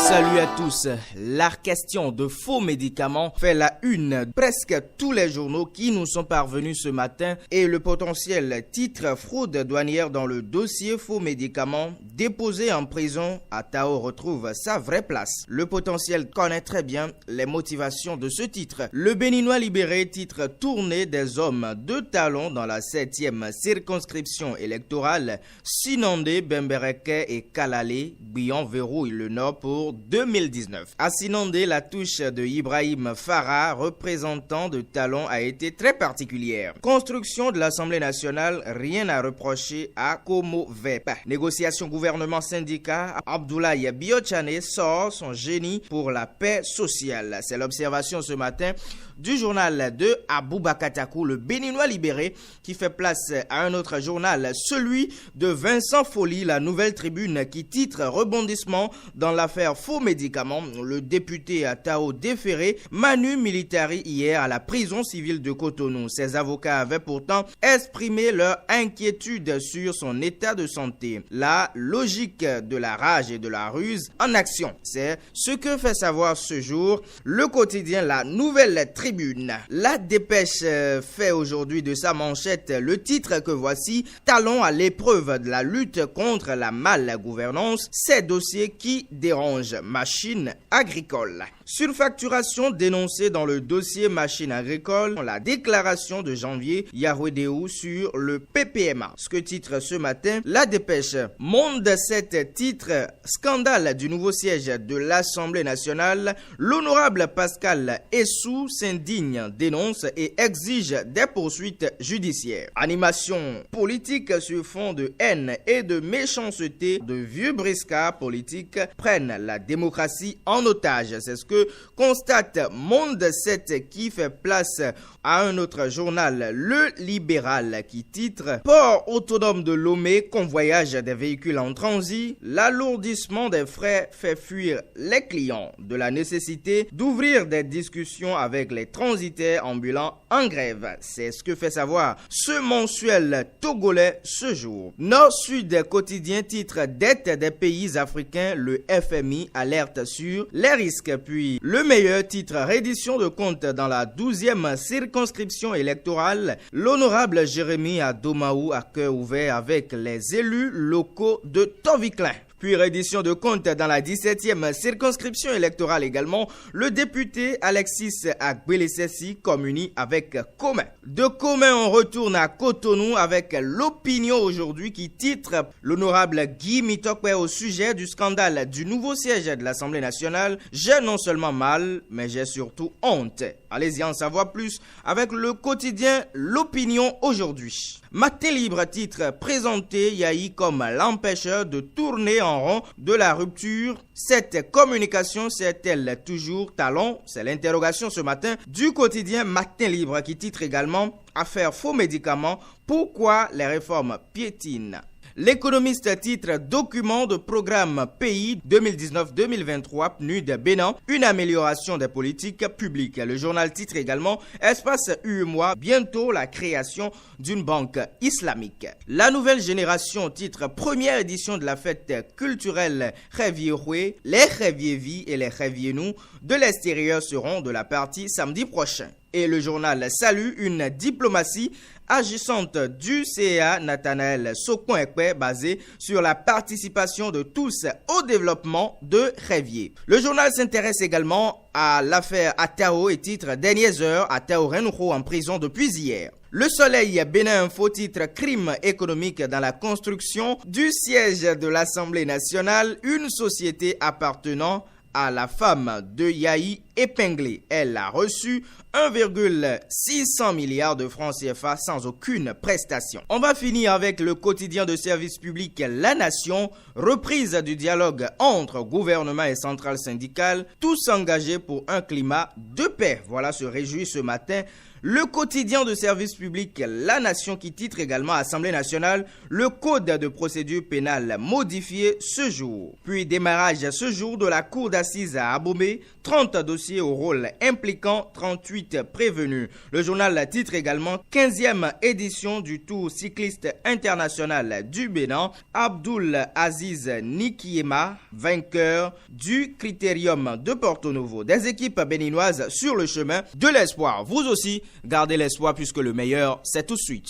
Salut à tous. La question de faux médicaments fait la une presque tous les journaux qui nous sont parvenus ce matin et le potentiel titre fraude douanière dans le dossier faux médicaments déposé en prison à Tao retrouve sa vraie place. Le potentiel connaît très bien les motivations de ce titre. Le Béninois libéré titre tournée des hommes de talon dans la 7e circonscription électorale Sinandé, Bembereke et Kalalé, Bion verrouille le Nord pour 2019. À Sinandé, la touche de Ibrahim Farah, représentant de Talon, a été très particulière. Construction de l'Assemblée nationale, rien à reprocher à Komo Vep. Négociation gouvernement-syndicat, Abdoulaye Biochane sort son génie pour la paix sociale. C'est l'observation ce matin du journal de Aboubakatakou, le Béninois libéré, qui fait place à un autre journal, celui de Vincent Folly, la Nouvelle Tribune, qui titre rebondissement dans l'affaire faux médicaments. Le député à Tao déféré Manu Militari hier à la prison civile de Cotonou. Ses avocats avaient pourtant exprimé leur inquiétude sur son état de santé. La logique de la rage et de la ruse en action, c'est ce que fait savoir ce jour le quotidien La Nouvelle Tribune. La Dépêche fait aujourd'hui de sa manchette le titre que voici: Talon à l'épreuve de la lutte contre la malgouvernance, ces dossiers qui dérangent machines agricoles. Surfacturation dénoncée dans le dossier machines agricoles, la déclaration de janvier Yahweh sur le PPMA. Ce que titre ce matin La Dépêche. Monde 7 titre scandale du nouveau siège de l'Assemblée nationale. L'honorable Pascal Essou s'indigne, dénonce et exige des poursuites judiciaires. Animation politique sur fond de haine et de méchanceté, de vieux briscards politiques prennent la démocratie en otage. C'est ce que constate Monde 7 qui fait place à un autre journal, Le Libéral, qui titre Port autonome de Lomé, convoyage des véhicules en transit, l'alourdissement des frais fait fuir les clients, de la nécessité d'ouvrir des discussions avec les transitaires ambulants en grève. C'est ce que fait savoir ce mensuel togolais ce jour. Nord-Sud quotidien titre dette des pays africains, le FMI alerte sur les risques. Puis le meilleur titre reddition de comptes dans la 12e circonscription électorale, l'honorable Jérémy Adomaou à cœur ouvert avec les élus locaux de Toviclin. Puis reddition de comptes dans la 17e circonscription électorale également, le député Alexis Agbelesesi communie avec Commun. De Commun, on retourne à Cotonou avec l'opinion aujourd'hui qui titre l'honorable Guy Mitokwe au sujet du scandale du nouveau siège de l'Assemblée nationale. J'ai non seulement mal, mais j'ai surtout honte. Allez-y en savoir plus avec le quotidien L'Opinion aujourd'hui. Matin Libre titre présenté Yahi comme l'empêcheur de tourner en rond de la rupture. Cette communication c'est-elle toujours talon? C'est l'interrogation ce matin du quotidien Matin Libre qui titre également affaire faux médicaments. Pourquoi les réformes piétinent? L'économiste titre document de programme pays 2019-2023 PNUD Bénin, une amélioration des politiques publiques. Le journal titre également espace UEMOA, bientôt la création d'une banque islamique. La nouvelle génération titre première édition de la fête culturelle Révier-Roué, les Révier-Vie et les Révier-Nous de l'extérieur seront de la partie samedi prochain. Et le journal salue une diplomatie agissante du CA Nathanaël Sokon-Ekpe basée sur la participation de tous au développement de Révier. Le journal s'intéresse également à l'affaire Atao et titre Dernières heures, Atao Renouho en prison depuis hier. Le Soleil Bénin Info titre crime économique dans la construction du siège de l'Assemblée nationale, une société appartenant à la femme de Yahi épinglée. Elle a reçu 1,600 milliards de francs CFA sans aucune prestation. On va finir avec le quotidien de service public La Nation, reprise du dialogue entre gouvernement et centrale syndicale, tous engagés pour un climat de paix. Voilà se réjouit ce matin le quotidien de service public La Nation qui titre également Assemblée nationale, le code de procédure pénale modifié ce jour. Puis démarrage ce jour de la cour d'assises à Abomey, 30 dossiers dossier au rôle impliquant 38 prévenus. Le journal titre également 15e édition du Tour cycliste international du Bénin. Abdul Aziz Nikiema, vainqueur du Critérium de Porto Novo. Des équipes béninoises sur le chemin de l'espoir. Vous aussi, gardez l'espoir puisque le meilleur, c'est tout de suite.